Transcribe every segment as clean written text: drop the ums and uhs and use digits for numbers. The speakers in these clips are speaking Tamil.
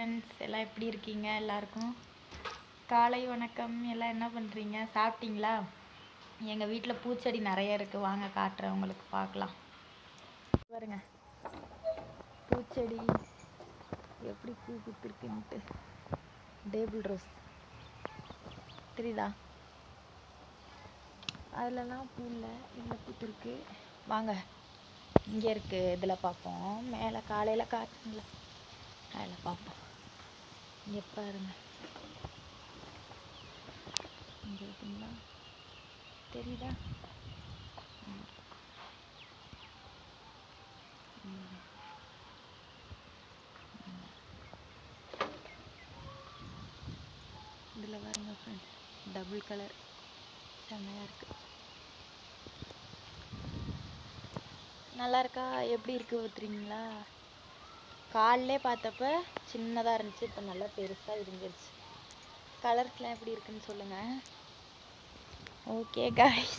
ஃப்ரெண்ட்ஸ், எல்லாம் எப்படி இருக்கீங்க? எல்லாருக்கும் காலை வணக்கம். எல்லாம் என்ன பண்ணுறீங்க? சாப்பிட்டீங்களா? எங்கள் வீட்டில் பூச்செடி நிறைய இருக்குது, வாங்க காட்டுறேன் உங்களுக்கு, பார்க்கலாம். பாருங்க பூச்செடி எப்படி பூ பூத்துருக்குன்ட்டு. டேபிள் ரோஸ் தெரியுதா? அதிலலாம் பூ இல்லை, இதில் பூத்துருக்கு. வாங்க இங்கே இருக்குது, இதில் பார்ப்போம். மேலே காலையில் காட்டுங்களா, அதில் பார்ப்போம். இங்கே பாருங்க, இங்கே இருக்குங்களா, தெரியுதா? இதில் பாருங்க ஃப்ரெண்ட்ஸ், டபுள் கலர் செம்மையாக இருக்குது. நல்லா இருக்கா? எப்படி இருக்குது ஊற்றுறீங்களா? காலிலே பார்த்தப்ப சின்னதாக இருந்துச்சு, இப்போ நல்லா பெருசாக விரிஞ்சிருச்சு. கலர்ஸ்லாம் எப்படி இருக்குன்னு சொல்லுங்கள். ஓகே காய்ஸ்,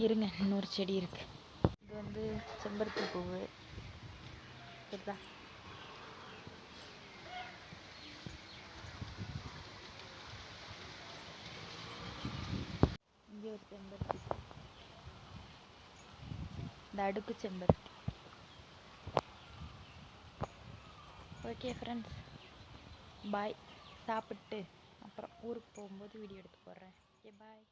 இருங்க, இன்னொரு செடி இருக்குது. இது வந்து செம்பருத்தி பூவு சரிதா? இங்கே ஒரு செம்பருத்தி, இந்த அடுக்கு செம்பருத்தி. ஓகே ஃப்ரெண்ட்ஸ், பாய். சாப்பிட்டு அப்புறம் ஊருக்கு போகும்போது வீடியோ எடுத்து போடுறேன். Okay bye.